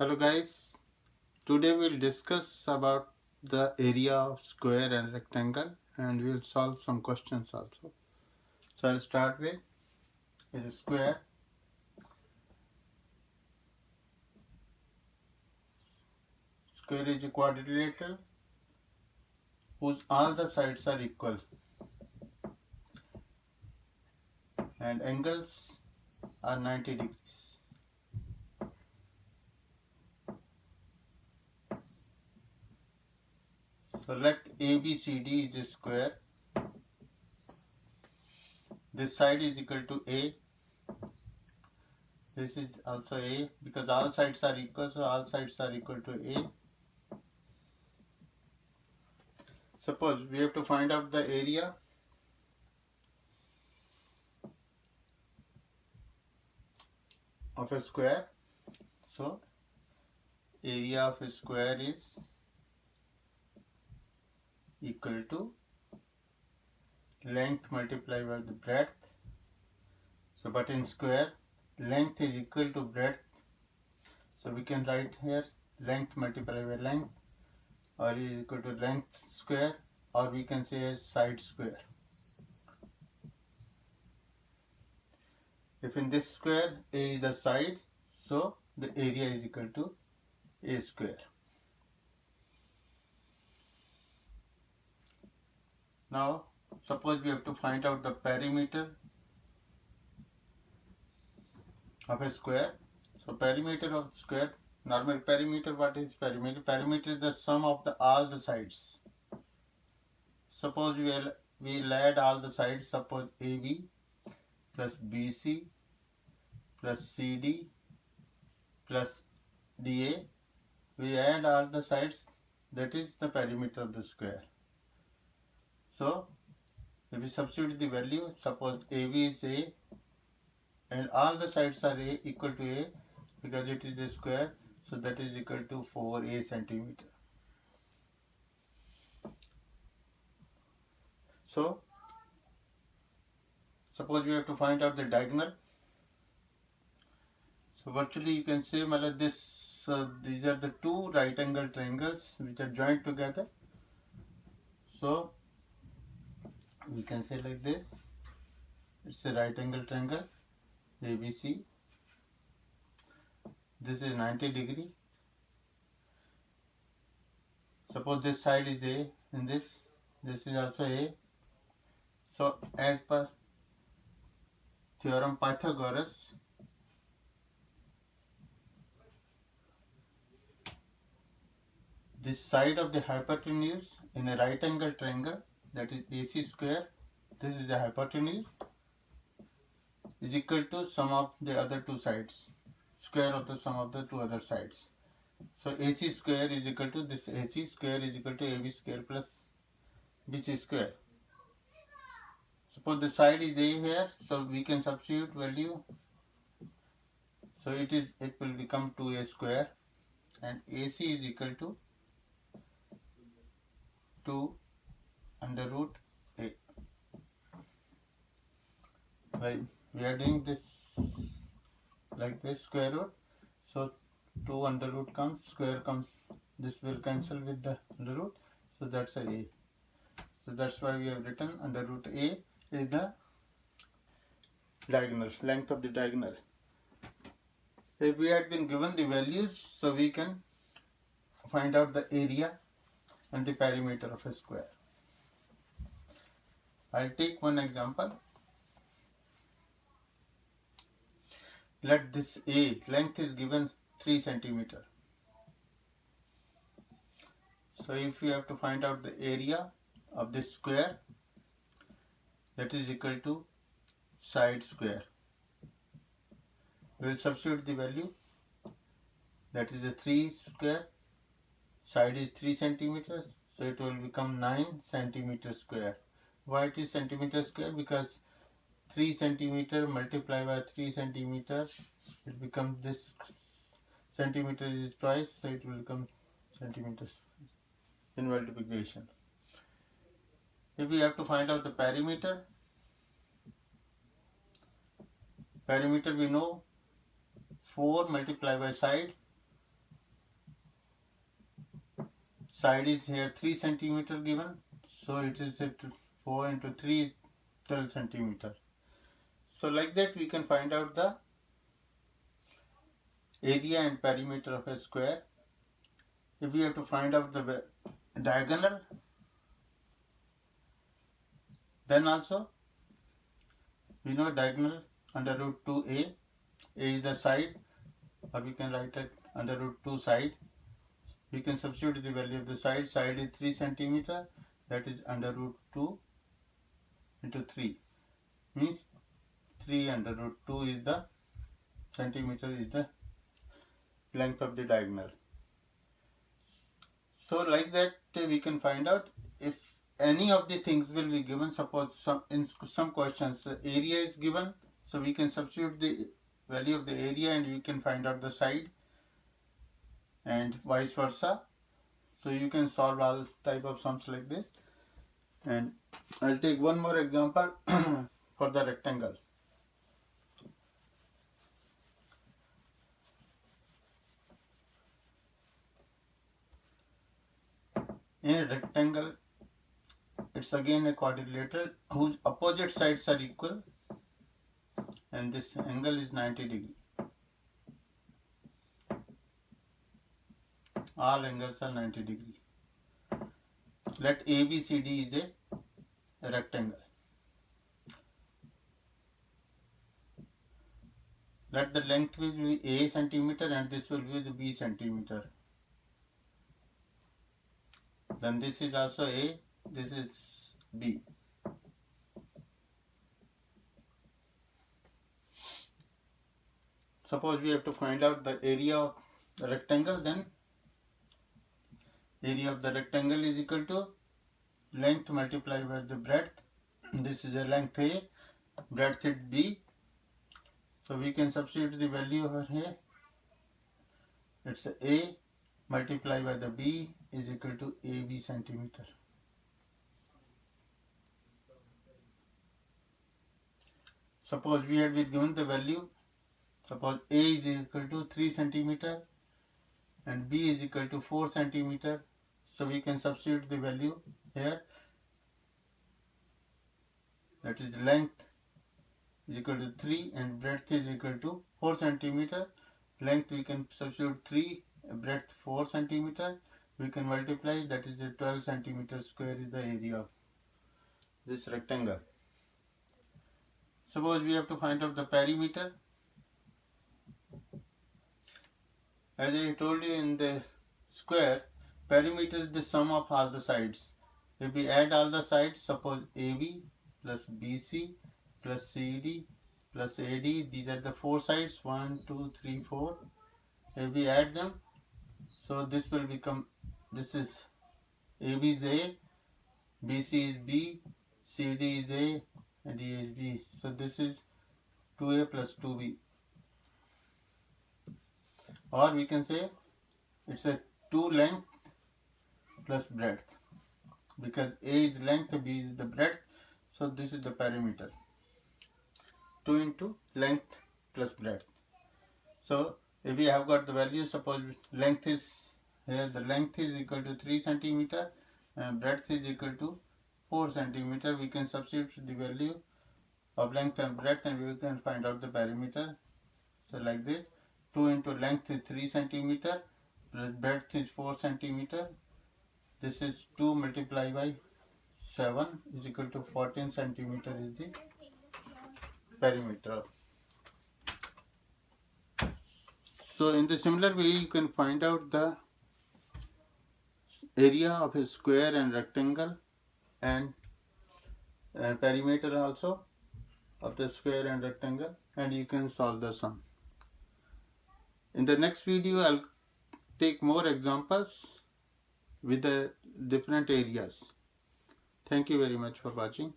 Hello guys, today we'll discuss about the area of square and rectangle and we'll solve some questions also. So I'll start with is a square. Square is a quadrilateral whose all the sides are equal and angles are 90 degrees. So let ABCD is a square. This side is equal to A. This is also A because all sides are equal, so all sides are equal to A. Suppose we have to find out the area of a square. So area of a square is equal to length multiplied by the breadth. So but in square length is equal to breadth, so we can write here length multiplied by length or is equal to length square, or we can say side square. If in this square A is the side, so the area is equal to A square. Now suppose we have to find out the perimeter of a square. So perimeter of square, normal perimeter, what is perimeter? Perimeter is the sum of all the sides. Suppose we'll add all the sides. Suppose AB plus BC plus CD plus DA. We add all the sides, that is the perimeter of the square. So if we substitute the value, suppose AB is A and all the sides are A equal to A because it is a square, so that is equal to 4A centimeter. So suppose we have to find out the diagonal. So virtually you can say this these are the two right angle triangles which are joined together. So we can say like this, it's a right angle triangle ABC. This is 90 degree. Suppose this side is A and this is also A. So as per theorem Pythagoras, this side of the hypotenuse in a right angle triangle, that is AC square, this is the hypotenuse, is equal to sum of the other two sides, square of the sum of the two other sides. So AC square is equal to this AC square is equal to AB square plus BC square. Suppose the side is A here, so we can substitute value. So it will become 2A square and AC is equal to 2 under root A. Right, we are doing this like this, square root. So 2 under root comes, square comes, this will cancel with the under root, so that's a A. So that's why we have written under root A is the diagonal, length of the diagonal. If we had been given the values, so we can find out the area and the perimeter of a square. I'll take one example. Let this A length is given 3 centimeter. So if we have to find out the area of this square, that is equal to side square. We will substitute the value, that is a 3 square, side is 3 centimeters, so it will become 9 centimeter square. Why it is centimeter square? Because 3 centimeter multiplied by 3 centimeter, it becomes this centimeter is twice, so it will become centimeters in multiplication. If we have to find out the perimeter we know 4 multiplied by side side is here 3 centimeter given, so it is at 4 into 3 12 centimeter. So like that we can find out the area and perimeter of a square. If we have to find out the diagonal, then also we know diagonal under root 2a. A is the side, or we can write it under root 2 side. We can substitute the value of the side. Side is 3 centimeter, that is under root 2 into 3, means 3 under root 2 is the centimeter is the length of the diagonal. So like that we can find out if any of the things will be given. Suppose in some questions the area is given, so we can substitute the value of the area and we can find out the side, and vice versa. So you can solve all type of sums like this. And I'll take one more example for the rectangle. In a rectangle, it's again a quadrilateral whose opposite sides are equal, and this angle is 90 degree. All angles are 90 degree. Let ABCD is a rectangle. Let the length will be A centimeter and this will be the B centimeter. Then this is also A, this is B. Suppose we have to find out the area of the rectangle, then area of the rectangle is equal to length multiplied by the breadth. This is a length A, breadth is B. So we can substitute the value over here. It's A multiplied by the B is equal to AB centimeter. Suppose we had been given the value, suppose A is equal to 3 centimeter and B is equal to 4 centimeter. So we can substitute the value here. That is length is equal to 3 and breadth is equal to 4 centimeter. Length we can substitute 3, breadth 4 centimeter. We can multiply, that is the 12 centimeter square is the area of this rectangle. Suppose we have to find out the perimeter. As I told you, in the square, perimeter is the sum of all the sides. If we add all the sides, suppose AB plus BC plus CD plus AD, these are the 4 sides, 1, 2, 3, 4. If we add them, so this will become, this is AB is A, BC is B, CD is A, and D is B. So this is 2A plus 2B. Or we can say it's a 2 length plus breadth, because A is length, B is the breadth. So this is the perimeter. 2 into length plus breadth. So if we have got the value, suppose length is here, the length is equal to 3 centimeter and breadth is equal to 4 centimeter. We can substitute the value of length and breadth and we can find out the perimeter. So like this, 2 into length is 3 centimeter, breadth is 4 centimeter. This is 2 multiplied by 7 is equal to 14 centimeter is the perimeter. So in the similar way, you can find out the area of a square and rectangle and perimeter also of the square and rectangle, and you can solve the sum. In the next video, I'll take more examples with the different areas. Thank you very much for watching.